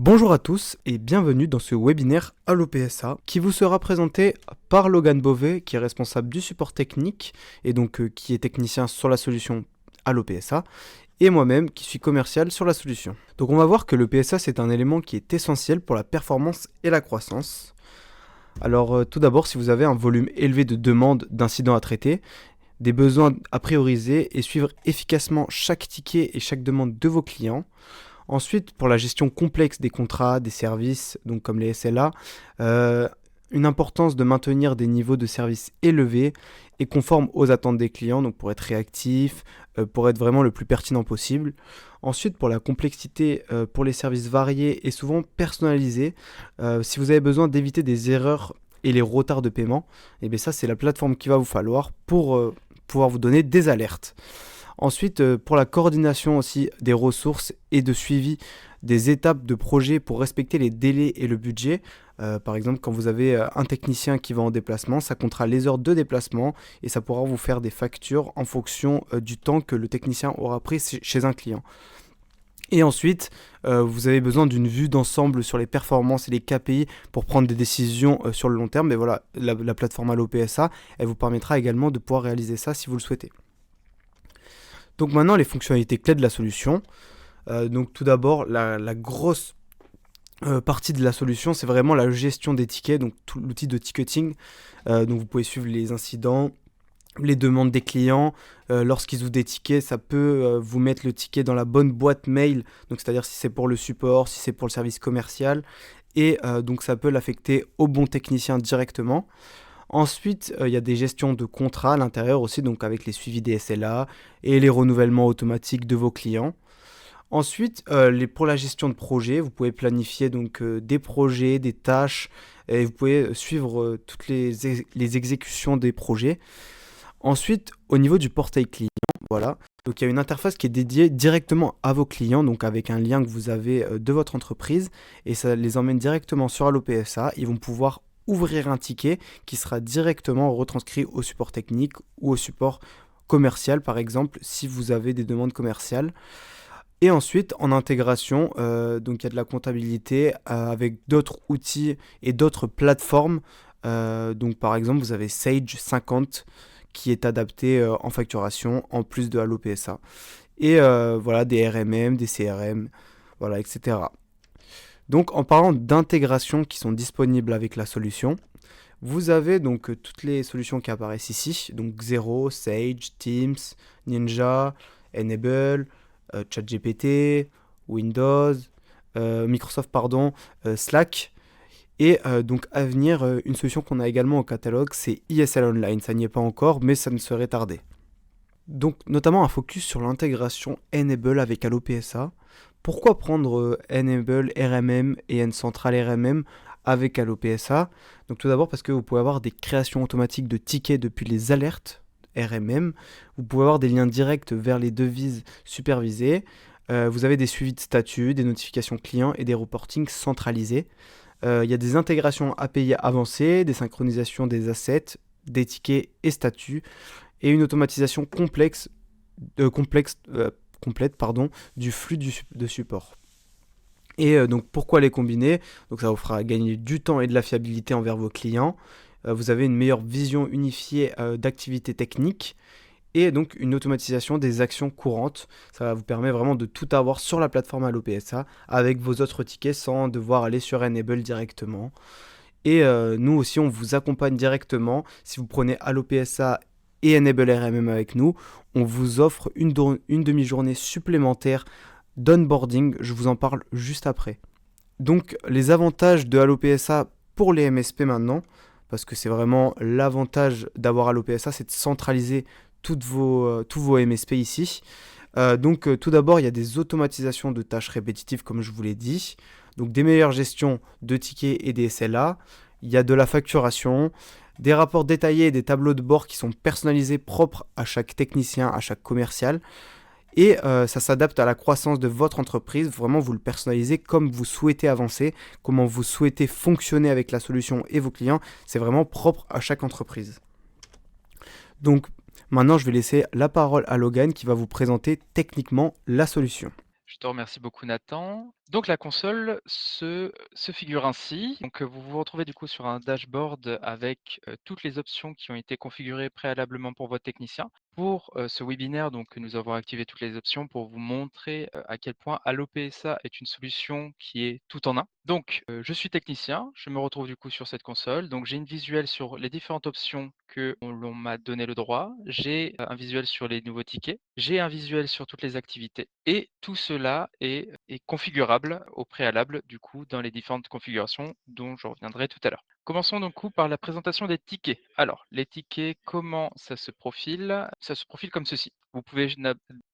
Bonjour à tous et bienvenue dans ce webinaire Allo PSA qui vous sera présenté par Logan Beauvais qui est responsable du support technique et donc qui est technicien sur la solution Allo PSA et moi-même qui suis commercial sur la solution. Donc on va voir que le PSA c'est un élément qui est essentiel pour la performance et la croissance. Alors tout d'abord, si vous avez un volume élevé de demandes d'incidents à traiter, des besoins à prioriser et suivre efficacement chaque ticket et chaque demande de vos clients. Ensuite, pour la gestion complexe des contrats, des services, donc comme les SLA, une importance de maintenir des niveaux de service élevés et conformes aux attentes des clients, donc pour être réactif, pour être vraiment le plus pertinent possible. Ensuite, pour la complexité, pour les services variés et souvent personnalisés, si vous avez besoin d'éviter des erreurs et les retards de paiement, et bien ça c'est la plateforme qu'il va vous falloir pour pouvoir vous donner des alertes. Ensuite, pour la coordination aussi des ressources et de suivi des étapes de projet pour respecter les délais et le budget. Par exemple, quand vous avez un technicien qui va en déplacement, ça comptera les heures de déplacement et ça pourra vous faire des factures en fonction du temps que le technicien aura pris chez un client. Et ensuite, vous avez besoin d'une vue d'ensemble sur les performances et les KPI pour prendre des décisions sur le long terme. Mais voilà, la plateforme Allo PSA, elle vous permettra également de pouvoir réaliser ça si vous le souhaitez. Donc maintenant, les fonctionnalités clés de la solution. Donc tout d'abord, la grosse partie de la solution, c'est vraiment la gestion des tickets, donc tout l'outil de ticketing. Donc vous pouvez suivre les incidents, les demandes des clients. Lorsqu'ils ouvrent des tickets, ça peut vous mettre le ticket dans la bonne boîte mail, donc c'est-à-dire si c'est pour le support, si c'est pour le service commercial, et donc ça peut l'affecter au bon technicien directement. Ensuite, il y a des gestions de contrats à l'intérieur aussi, donc avec les suivis des SLA et les renouvellements automatiques de vos clients. Ensuite, pour la gestion de projet, vous pouvez planifier donc des projets, des tâches, et vous pouvez suivre toutes les exécutions des projets. Ensuite, au niveau du portail client, voilà. Donc il y a une interface qui est dédiée directement à vos clients, donc avec un lien que vous avez de votre entreprise, et ça les emmène directement sur Allo PSA. Ils vont pouvoir ouvrir un ticket qui sera directement retranscrit au support technique ou au support commercial, par exemple, si vous avez des demandes commerciales. Et ensuite, en intégration, donc il y a de la comptabilité avec d'autres outils et d'autres plateformes. Donc par exemple, vous avez Sage 50 qui est adapté en facturation en plus de Allo PSA. Et voilà, des RMM, des CRM, voilà, etc. Donc en parlant d'intégration qui sont disponibles avec la solution, vous avez donc toutes les solutions qui apparaissent ici, donc Xero, Sage, Teams, Ninja, Enable, ChatGPT, Windows, Microsoft pardon, Slack. Et donc à venir, une solution qu'on a également au catalogue, c'est ISL Online. Ça n'y est pas encore, mais ça ne serait tardé. Donc notamment un focus sur l'intégration Enable avec Allo PSA. Pourquoi prendre Enable RMM et N-Central RMM avec Allo PSA? Donc tout d'abord parce que vous pouvez avoir des créations automatiques de tickets depuis les alertes RMM. Vous pouvez avoir des liens directs vers les devises supervisées. Vous avez des suivis de statut, des notifications clients et des reportings centralisés. Il y a des intégrations API avancées, des synchronisations des assets, des tickets et statuts, et une automatisation complète du flux de support. Et donc pourquoi les combiner? Donc ça vous fera gagner du temps et de la fiabilité envers vos clients. Vous avez une meilleure vision unifiée d'activités techniques et donc une automatisation des actions courantes. Ça vous permet vraiment de tout avoir sur la plateforme Allo PSA avec vos autres tickets sans devoir aller sur Enable directement. Et nous aussi, on vous accompagne directement. Si vous prenez Allo PSA et Enable RMM avec nous, on vous offre une demi-journée supplémentaire d'onboarding. Je vous en parle juste après. Donc les avantages de Allo PSA pour les MSP maintenant, parce que c'est vraiment l'avantage d'avoir Allo PSA, c'est de centraliser tous vos MSP ici. Donc tout d'abord, il y a des automatisations de tâches répétitives comme je vous l'ai dit. Donc des meilleures gestions de tickets et des SLA. Il y a de la facturation, des rapports détaillés et des tableaux de bord qui sont personnalisés propres à chaque technicien, à chaque commercial. Et ça s'adapte à la croissance de votre entreprise. Vraiment, vous le personnalisez comme vous souhaitez avancer, comment vous souhaitez fonctionner avec la solution et vos clients. C'est vraiment propre à chaque entreprise. Donc, maintenant, je vais laisser la parole à Logan qui va vous présenter techniquement la solution. Je te remercie beaucoup Nathan. Donc la console se figure ainsi. Donc, vous vous retrouvez du coup sur un dashboard avec, toutes les options qui ont été configurées préalablement pour votre technicien. Pour, ce webinaire, donc nous avons activé toutes les options pour vous montrer, à quel point Allo PSA est une solution qui est tout en un. Donc, je suis technicien, je me retrouve du coup sur cette console, donc j'ai une visuelle sur les différentes options que l'on m'a donné le droit. J'ai, un visuel sur les nouveaux tickets, j'ai un visuel sur toutes les activités et tout cela est configurable au préalable du coup dans les différentes configurations dont je reviendrai tout à l'heure. Commençons donc coup par la présentation des tickets. Alors, les tickets, comment ça se profile? Ça se profile comme ceci. Vous pouvez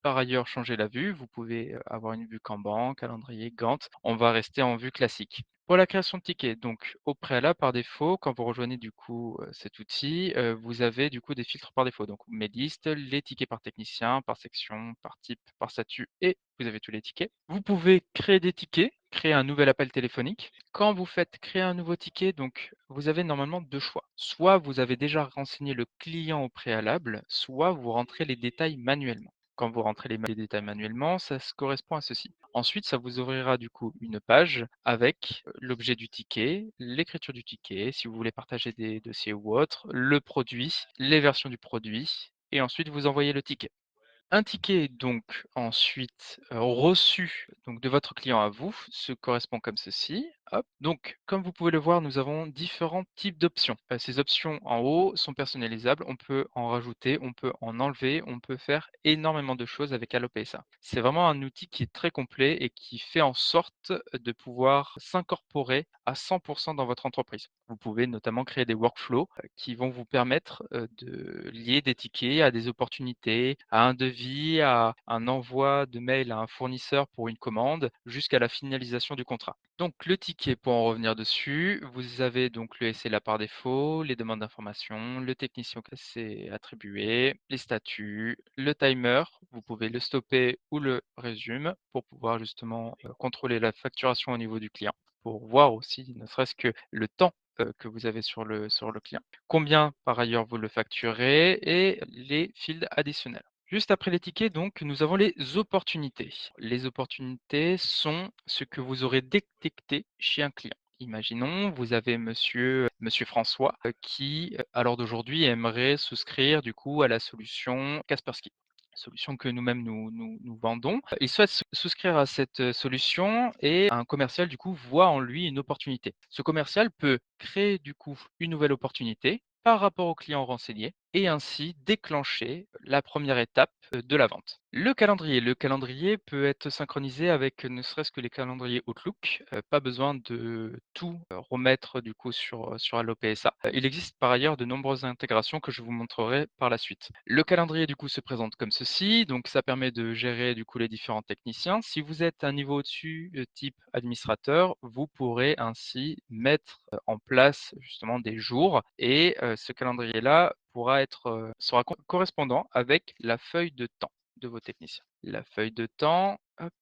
par ailleurs changer la vue, vous pouvez avoir une vue Kanban, calendrier, Gantt. On va rester en vue classique. Pour la création de tickets, donc au préalable, par défaut, quand vous rejoignez du coup cet outil, vous avez du coup des filtres par défaut. Donc mes listes, les tickets par technicien, par section, par type, par statut et vous avez tous les tickets. Vous pouvez créer des tickets, créer un nouvel appel téléphonique. Quand vous faites créer un nouveau ticket, donc vous avez normalement deux choix. Soit vous avez déjà renseigné le client au préalable, soit vous rentrez les détails manuellement. Quand vous rentrez les détails manuellement, ça se correspond à ceci. Ensuite, ça vous ouvrira du coup une page avec l'objet du ticket, l'écriture du ticket, si vous voulez partager des dossiers ou autre, le produit, les versions du produit, et ensuite vous envoyez le ticket. Un ticket donc ensuite, reçu donc de votre client à vous se correspond comme ceci. Hop, donc comme vous pouvez le voir, nous avons différents types d'options. Ces options en haut sont personnalisables, on peut en rajouter, on peut en enlever, on peut faire énormément de choses avec Allo PSA. C'est vraiment un outil qui est très complet et qui fait en sorte de pouvoir s'incorporer à 100 dans votre entreprise. Vous pouvez notamment créer des workflows, qui vont vous permettre, de lier des tickets à des opportunités, à un devis, à un envoi de mail à un fournisseur pour une commande, jusqu'à la finalisation du contrat. Donc le ticket, pour en revenir dessus, vous avez donc le SLA par défaut, les demandes d'information, le technicien que c'est attribué, les statuts, le timer, vous pouvez le stopper ou le résume pour pouvoir justement, contrôler la facturation au niveau du client, pour voir aussi ne serait-ce que le temps que vous avez sur le client. Combien par ailleurs vous le facturez et les fields additionnels. Juste après les tickets, donc, nous avons les opportunités. Les opportunités sont ce que vous aurez détecté chez un client. Imaginons, vous avez monsieur François qui, à l'heure d'aujourd'hui, aimerait souscrire du coup à la solution Kaspersky. Solution que nous-mêmes nous vendons. Il souhaite souscrire à cette solution et un commercial du coup voit en lui une opportunité. Ce commercial peut créer du coup une nouvelle opportunité par rapport au client renseigné et ainsi déclencher la première étape de la vente. Le calendrier peut être synchronisé avec ne serait-ce que les calendriers Outlook, pas besoin de tout remettre du coup sur Allo PSA. Il existe par ailleurs de nombreuses intégrations que je vous montrerai par la suite. Le calendrier du coup se présente comme ceci, donc ça permet de gérer du coup les différents techniciens. Si vous êtes un niveau au-dessus, type administrateur, vous pourrez ainsi mettre en place justement des jours et ce calendrier-là sera correspondant avec la feuille de temps de vos techniciens. La feuille de temps, hop,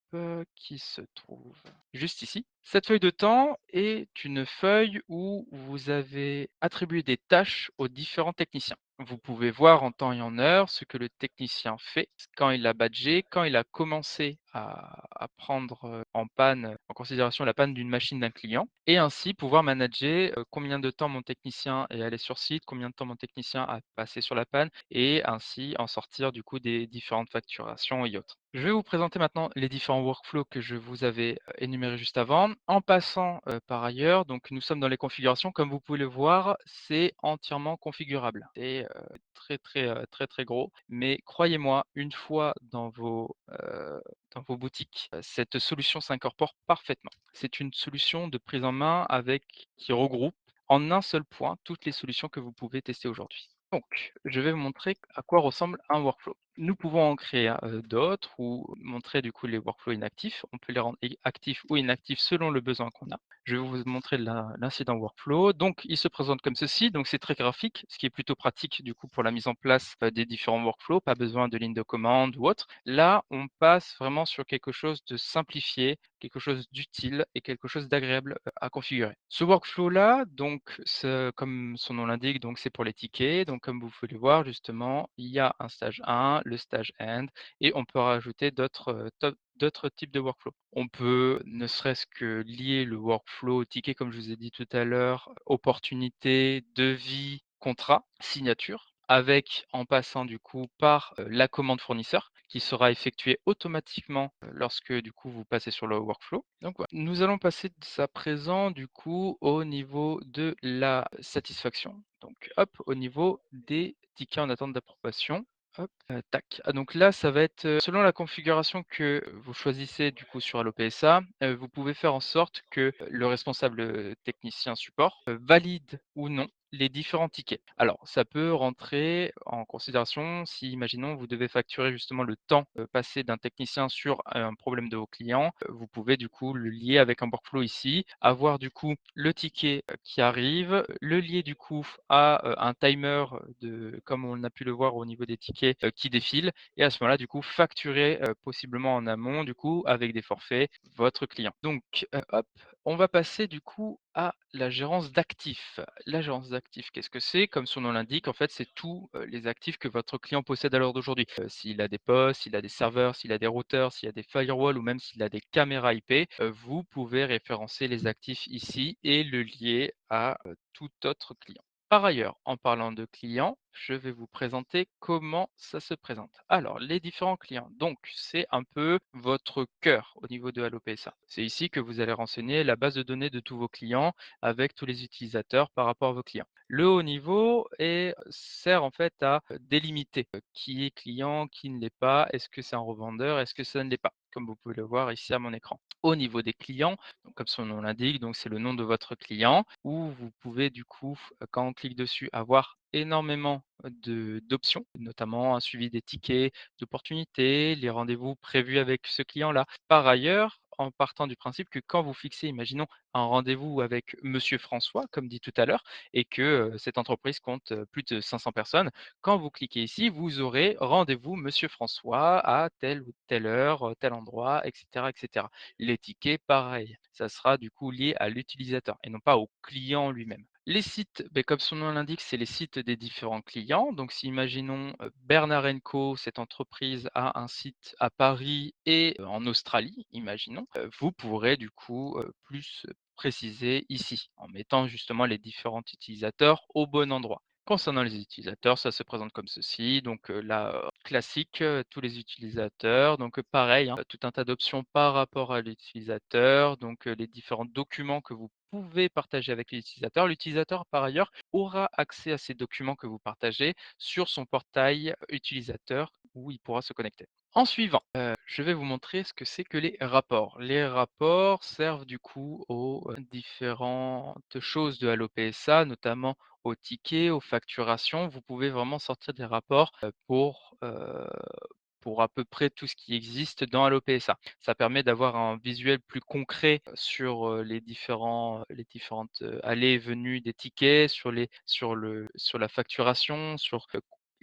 qui se trouve juste ici. Cette feuille de temps est une feuille où vous avez attribué des tâches aux différents techniciens. Vous pouvez voir en temps et en heure ce que le technicien fait, quand il a badgé, quand il a commencé à prendre en panne, en considération la panne d'une machine d'un client, et ainsi pouvoir manager combien de temps mon technicien est allé sur site, combien de temps mon technicien a passé sur la panne, et ainsi en sortir du coup des différentes facturations et autres. Je vais vous présenter maintenant les différents workflows que je vous avais énumérés juste avant. En passant par ailleurs, donc nous sommes dans les configurations, comme vous pouvez le voir, c'est entièrement configurable. C'est très gros, mais croyez-moi, une fois dans vos boutiques, cette solution s'incorpore parfaitement. C'est une solution de prise en main qui regroupe en un seul point toutes les solutions que vous pouvez tester aujourd'hui. Donc, je vais vous montrer à quoi ressemble un workflow. Nous pouvons en créer d'autres ou montrer du coup les workflows inactifs. On peut les rendre actifs ou inactifs selon le besoin qu'on a. Je vais vous montrer l'incident workflow. Donc, il se présente comme ceci. Donc, c'est très graphique, ce qui est plutôt pratique du coup pour la mise en place des différents workflows. Pas besoin de ligne de commande ou autre. Là, on passe vraiment sur quelque chose de simplifié, quelque chose d'utile et quelque chose d'agréable à configurer. Ce workflow-là, donc, comme son nom l'indique, donc c'est pour les tickets. Donc, comme vous pouvez le voir, justement, il y a un stage 1, le stage end et on peut rajouter d'autres types de workflows. On peut ne serait-ce que lier le workflow au ticket comme je vous ai dit tout à l'heure, opportunité, devis, contrat, signature, avec en passant du coup par, la commande fournisseur qui sera effectuée automatiquement, lorsque du coup vous passez sur le workflow. Donc voilà, nous allons passer à présent du coup au niveau de la satisfaction. Donc hop, au niveau des tickets en attente d'approbation. Hop, tac. Ah donc là, ça va être, selon la configuration que vous choisissez du coup sur AlloPSA, vous pouvez faire en sorte que le responsable, technicien support, valide ou non les différents tickets. Alors ça peut rentrer en considération si imaginons vous devez facturer justement le temps, passé d'un technicien sur un problème de vos clients, vous pouvez du coup le lier avec un workflow ici, avoir du coup le ticket, qui arrive, le lier du coup à, un timer, de comme on a pu le voir au niveau des tickets, qui défilent et à ce moment-là, du coup, facturer, possiblement en amont, du coup, avec des forfaits, votre client. Donc, hop, on va passer du coup à la gérance d'actifs. La gérance d'actifs, qu'est-ce que c'est? Comme son nom l'indique, en fait, c'est tous, les actifs que votre client possède à l'heure d'aujourd'hui. S'il a des postes, s'il a des serveurs, s'il a des routeurs, s'il a des firewalls ou même s'il a des caméras IP, vous pouvez référencer les actifs ici et le lier à, tout autre client. Par ailleurs, en parlant de clients, je vais vous présenter comment ça se présente. Alors, les différents clients. Donc, c'est un peu votre cœur au niveau de AlloPSA. C'est ici que vous allez renseigner la base de données de tous vos clients avec tous les utilisateurs par rapport à vos clients. Le haut niveau sert en fait à délimiter qui est client, qui ne l'est pas, est-ce que c'est un revendeur, est-ce que ça ne l'est pas, comme vous pouvez le voir ici à mon écran. Au niveau des clients, donc comme son nom l'indique, donc c'est le nom de votre client où vous pouvez du coup, quand on clique dessus, avoir énormément de d'options, notamment un suivi des tickets d'opportunités, les rendez-vous prévus avec ce client-là. Par ailleurs, en partant du principe que quand vous fixez, imaginons, un rendez-vous avec monsieur François, comme dit tout à l'heure, et que, cette entreprise compte, plus de 500 personnes, quand vous cliquez ici, vous aurez rendez-vous monsieur François à telle ou telle heure, tel endroit, et cetera, et cetera. Les tickets, pareil, ça sera du coup lié à l'utilisateur et non pas au client lui-même. Les sites, beh, comme son nom l'indique, c'est les sites des différents clients. Donc, si imaginons Bernard Co, cette entreprise a un site à Paris et en Australie, imaginons, vous pourrez du coup plus préciser ici en mettant justement les différents utilisateurs au bon endroit. Concernant les utilisateurs, ça se présente comme ceci. Donc là, classique, tous les utilisateurs. Donc pareil, hein, tout un tas d'options par rapport à l'utilisateur. Donc les différents documents que vous pouvez partager avec l'utilisateur. L'utilisateur, par ailleurs, aura accès à ces documents que vous partagez sur son portail utilisateur où il pourra se connecter. En suivant, je vais vous montrer ce que c'est que les rapports. Les rapports servent du coup aux différentes choses de AlloPSA, notamment aux tickets, aux facturations. Vous pouvez vraiment sortir des rapports pour à peu près tout ce qui existe dans AlloPSA. Ça permet d'avoir un visuel plus concret sur, les différentes, allées et venues des tickets, sur la facturation, sur,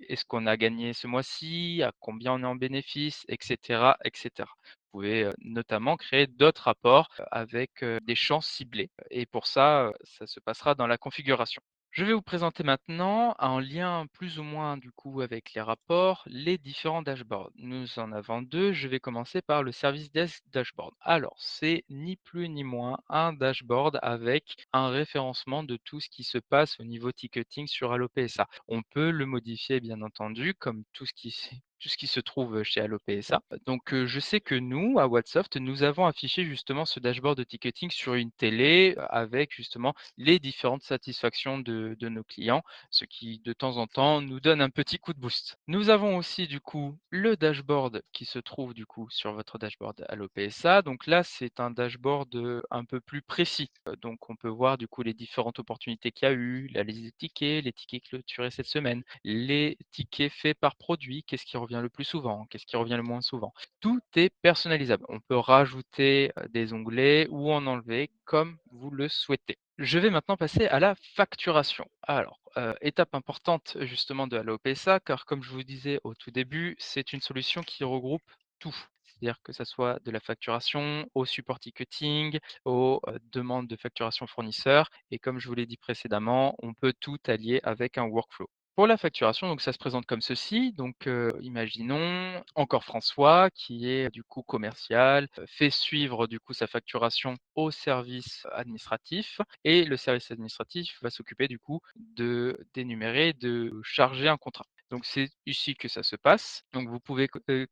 est-ce qu'on a gagné ce mois-ci, à combien on est en bénéfice, et cetera, et cetera. Vous pouvez, notamment créer d'autres rapports, avec, des champs ciblés et pour ça, ça se passera dans la configuration. Je vais vous présenter maintenant, en lien plus ou moins du coup avec les rapports, les différents dashboards. Nous en avons 2. Je vais commencer par le service desk dashboard. Alors, c'est ni plus ni moins un dashboard avec un référencement de tout ce qui se passe au niveau ticketing sur AlloPSA. On peut le modifier bien entendu comme tout ce qui se trouve chez AlloPSA. Donc, je sais que nous, à Whatsoft, nous avons affiché justement ce dashboard de ticketing sur une télé avec justement les différentes satisfactions de nos clients, ce qui de temps en temps nous donne un petit coup de boost. Nous avons aussi du coup le dashboard qui se trouve du coup sur votre dashboard Allo PSA. Donc là, c'est un dashboard un peu plus précis. Donc on peut voir du coup les différentes opportunités qu'il y a eu, la liste des tickets, les tickets clôturés cette semaine, les tickets faits par produit, qu'est-ce qui revient le plus souvent, qu'est-ce qui revient le moins souvent. Tout est personnalisable. On peut rajouter des onglets ou en enlever comme vous le souhaitez. Je vais maintenant passer à la facturation. Alors, étape importante justement de Allo PSA, car comme je vous disais au tout début, c'est une solution qui regroupe tout. C'est-à-dire que ça soit de la facturation au support ticketing, aux demandes de facturation fournisseur. Et comme je vous l'ai dit précédemment, on peut tout allier avec un workflow. Pour la facturation, donc ça se présente comme ceci. Donc, imaginons encore François qui est du coup commercial, fait suivre du coup sa facturation au service administratif et le service administratif va s'occuper du coup de d'énumérer, de charger un contrat. Donc c'est ici que ça se passe. Donc vous pouvez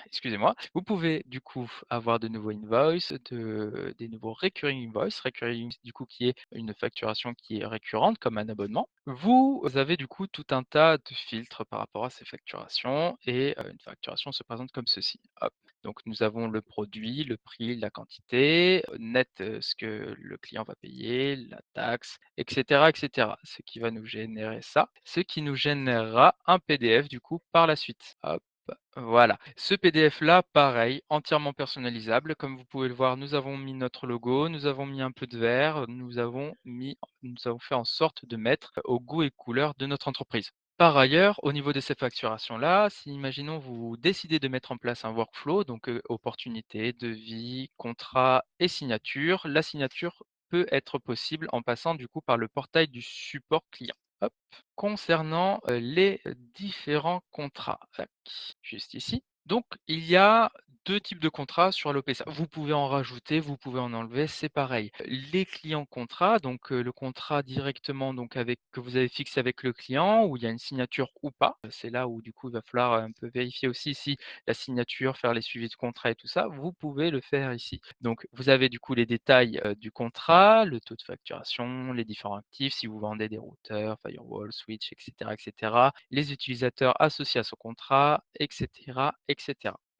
excusez-moi, vous pouvez du coup avoir de nouveaux invoices, des nouveaux recurring invoice, recurring du coup qui est une facturation qui est récurrente comme un abonnement. Vous avez du coup tout un tas de filtres par rapport à ces facturations et une facturation se présente comme ceci. Hop, donc nous avons le produit, le prix, la quantité, net, ce que le client va payer, la taxe et cetera. Ce qui va nous générer ça, ce qui nous générera un PDF du coup par la suite. Hop, voilà. Ce PDF-là, pareil, entièrement personnalisable. Comme vous pouvez le voir, nous avons mis notre logo, nous avons mis un peu de vert, nous avons fait en sorte de mettre au goût et couleur de notre entreprise. Par ailleurs, au niveau de ces facturations-là, si imaginons vous décidez de mettre en place un workflow, donc opportunité, devis, contrat et signature, la signature peut être possible en passant du coup par le portail du support client. Hop. Concernant les différents contrats, tac, juste ici. Donc, il y a 2 types de contrats sur Alopessa. Vous pouvez en rajouter, vous pouvez en enlever, c'est pareil. Les clients contrats, donc le contrat directement donc avec que vous avez fixé avec le client, où il y a une signature ou pas. C'est là où du coup, il va falloir un peu vérifier aussi si la signature, faire les suivis de contrat et tout ça, vous pouvez le faire ici. Donc vous avez du coup les détails, du contrat, le taux de facturation, les différents actifs, si vous vendez des routeurs, firewall, switch et cetera, les utilisateurs associés à ce contrat et cetera.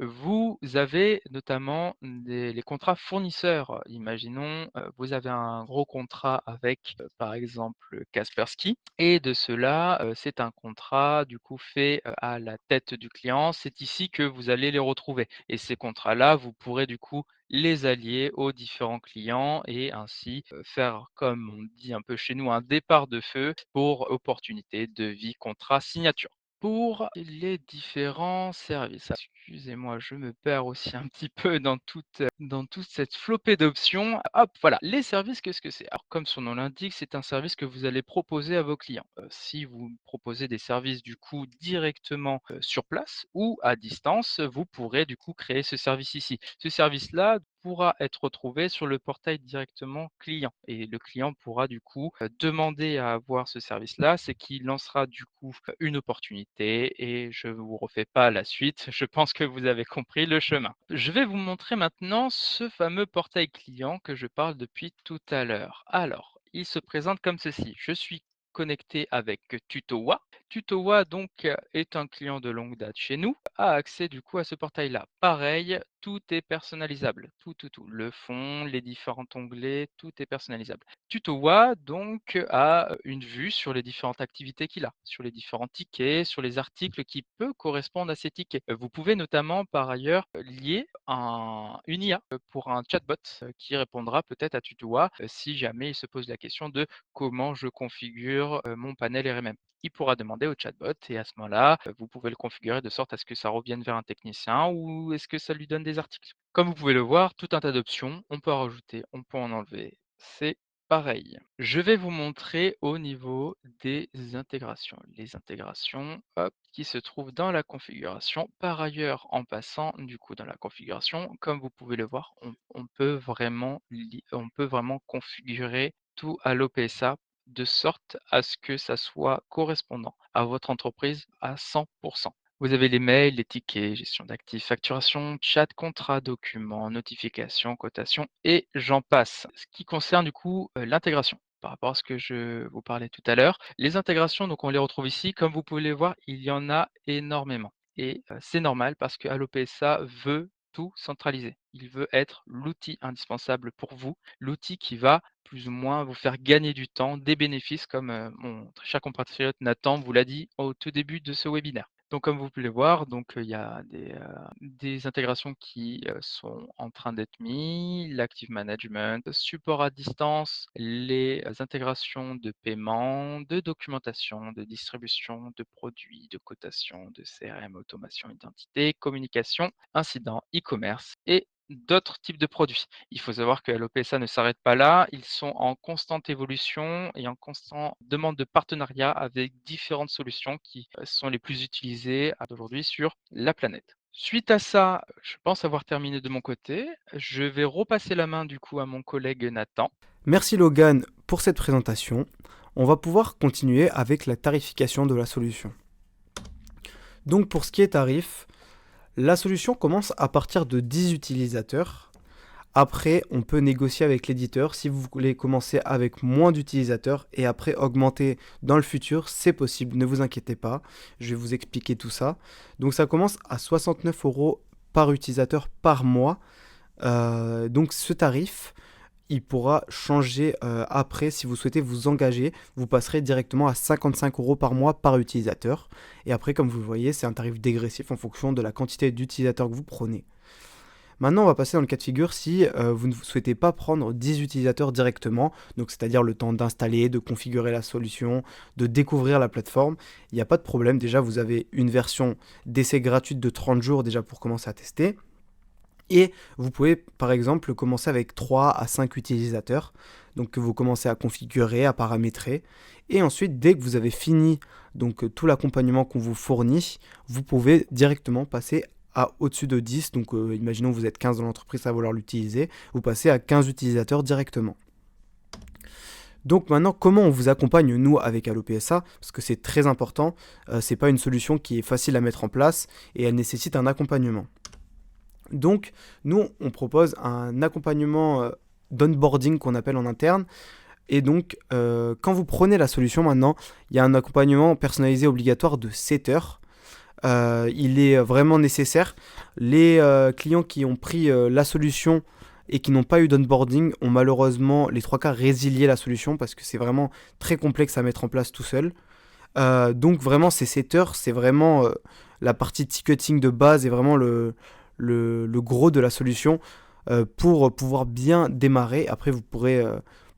Vous avez notamment les contrats fournisseurs. Imaginons, vous avez un gros contrat avec, par exemple, Kaspersky et de cela, c'est un contrat du coup fait, à la tête du client. C'est ici que vous allez les retrouver et ces contrats-là, vous pourrez du coup les allier aux différents clients et ainsi, faire comme on dit un peu chez nous, un départ de feu pour opportunité, devis, contrat, signature. Pour les différents services. Excusez-moi, je me perds aussi un petit peu dans toute cette flopée d'options. Hop, voilà, les services, qu'est-ce que c'est? Alors, comme son nom l'indique, c'est un service que vous allez proposer à vos clients. Si vous proposez des services, du coup, directement, sur place ou à distance, vous pourrez, du coup, créer ce service ici. Ce service-là pourra être retrouvé sur le portail directement client et le client pourra, du coup, demander à avoir ce service-là. C'est qu'il lancera, du coup, une opportunité et je ne vous refais pas la suite. Je pense que vous avez compris le chemin. Je vais vous montrer maintenant ce fameux portail client que je parle depuis tout à l'heure. Alors, il se présente comme ceci. Je suis connecté avec Tutowa. Tutowa donc est un client de longue date chez nous, a accès du coup à ce portail-là. Pareil, tout est personnalisable, tout. Le fond, les différents onglets, tout est personnalisable. Tutowa donc a une vue sur les différentes activités qu'il a, sur les différents tickets, sur les articles qui peuvent correspondre à ces tickets. Vous pouvez notamment par ailleurs lier une IA pour un chatbot qui répondra peut-être à Tutowa si jamais il se pose la question de comment je configure mon panel RMM. Il pourra demander au chatbot et à ce moment-là, vous pouvez le configurer de sorte à ce que ça revienne vers un technicien ou est-ce que ça lui donne des articles. Comme vous pouvez le voir, tout un tas d'options, on peut en rajouter, on peut en enlever. C'est pareil. Je vais vous montrer au niveau des intégrations. Les intégrations, hop, qui se trouvent dans la configuration. Par ailleurs, en passant du coup dans la configuration, comme vous pouvez le voir, on peut vraiment configurer tout à l'OPSA de sorte à ce que ça soit correspondant à votre entreprise à 100%. Vous avez les mails, les tickets, gestion d'actifs, facturation, chat, contrat, documents, notifications, cotations et j'en passe. Ce qui concerne du coup l'intégration. Par rapport à ce que je vous parlais tout à l'heure, les intégrations, donc on les retrouve ici. Comme vous pouvez les voir, il y en a énormément. Et c'est normal parce que Allo PSA veut tout centraliser. Il veut être l'outil indispensable pour vous, l'outil qui va plus ou moins vous faire gagner du temps, des bénéfices comme, mon très cher compatriote Nathan vous l'a dit au tout début de ce webinaire. Donc comme vous pouvez le voir, donc, il y a des intégrations qui, sont en train d'être mis, l'active management, support à distance, les intégrations de paiement, de documentation, de distribution, de produits, de cotation, de CRM, automation, identité, communication, incident, e-commerce et d'autres types de produits. Il faut savoir que Allopsa ne s'arrête pas là, ils sont en constante évolution et en constante demande de partenariat avec différentes solutions qui sont les plus utilisées aujourd'hui sur la planète. Suite à ça, je pense avoir terminé de mon côté. Je vais repasser la main du coup à mon collègue Nathan. Merci Logan pour cette présentation. On va pouvoir continuer avec la tarification de la solution. Donc pour ce qui est tarif, la solution commence à partir de 10 utilisateurs. Après, on peut négocier avec l'éditeur si vous voulez commencer avec moins d'utilisateurs et après augmenter dans le futur, c'est possible, ne vous inquiétez pas, je vais vous expliquer tout ça. Donc ça commence à 69 € par utilisateur par mois. Donc ce tarif, il pourra changer après si vous souhaitez vous engager. Vous passerez directement à 55 € par mois par utilisateur. Et après, comme vous le voyez, c'est un tarif dégressif en fonction de la quantité d'utilisateurs que vous prenez. Maintenant, on va passer dans le cas de figure si vous ne souhaitez pas prendre 10 utilisateurs directement, donc c'est-à-dire le temps d'installer, de configurer la solution, de découvrir la plateforme. Il n'y a pas de problème, déjà vous avez une version d'essai gratuite de 30 jours déjà pour commencer à tester. Et vous pouvez par exemple commencer avec 3 à 5 utilisateurs, donc que vous commencez à configurer, à paramétrer. Et ensuite, dès que vous avez fini donc, tout l'accompagnement qu'on vous fournit, vous pouvez directement passer à au-dessus de 10. Donc imaginons que vous êtes 15 dans l'entreprise à vouloir l'utiliser, vous passez à 15 utilisateurs directement. Donc maintenant, comment on vous accompagne, nous, avec Allopsa? Parce que c'est très important, c'est pas une solution qui est facile à mettre en place et elle nécessite un accompagnement. Donc, nous, on propose un accompagnement d'onboarding qu'on appelle en interne. Et donc, quand vous prenez la solution maintenant, il y a un accompagnement personnalisé obligatoire de 7 heures. Il est vraiment nécessaire. Les clients qui ont pris la solution et qui n'ont pas eu d'onboarding ont malheureusement les 3 quarts résilié la solution parce que c'est vraiment très complexe à mettre en place tout seul. Donc vraiment, ces 7 heures, c'est vraiment la partie ticketing de base et vraiment le gros de la solution pour pouvoir bien démarrer. Après, vous pourrez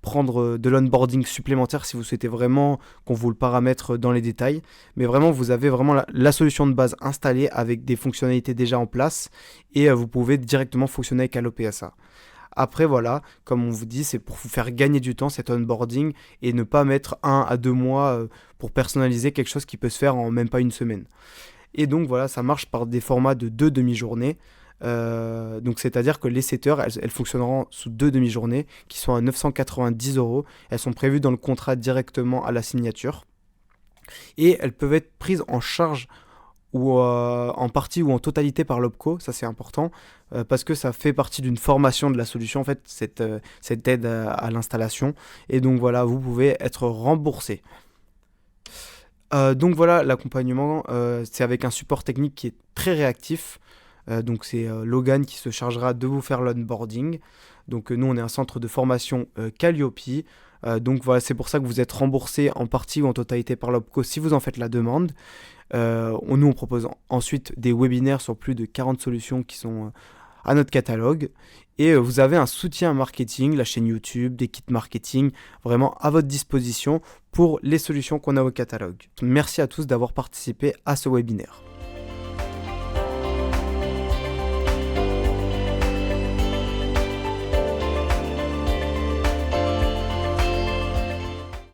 prendre de l'onboarding supplémentaire si vous souhaitez vraiment qu'on vous le paramètre dans les détails. Mais vraiment, vous avez vraiment la solution de base installée avec des fonctionnalités déjà en place et vous pouvez directement fonctionner avec Allopsa. Après, voilà, comme on vous dit, c'est pour vous faire gagner du temps cet onboarding et ne pas mettre 1 à 2 mois pour personnaliser quelque chose qui peut se faire en même pas une semaine. Et donc voilà, ça marche par des formats de 2 demi-journées. Donc c'est-à-dire que les 7 heures, elles fonctionneront sous 2 demi-journées qui sont à 990 €. Elles sont prévues dans le contrat directement à la signature. Et elles peuvent être prises en charge ou en partie ou en totalité par l'OPCO, ça c'est important, parce que ça fait partie d'une formation de la solution, en fait, cette aide à l'installation. Et donc voilà, vous pouvez être remboursé. Donc voilà, l'accompagnement, c'est avec un support technique qui est très réactif. Donc c'est Logan qui se chargera de vous faire l'onboarding. Donc nous, on est un centre de formation Calliope. Donc voilà, c'est pour ça que vous êtes remboursé en partie ou en totalité par l'OPCO si vous en faites la demande. Nous, on propose ensuite des webinaires sur plus de 40 solutions qui sont à notre catalogue. Et vous avez un soutien marketing, la chaîne YouTube, des kits marketing, vraiment à votre disposition pour les solutions qu'on a au catalogue. Merci à tous d'avoir participé à ce webinaire.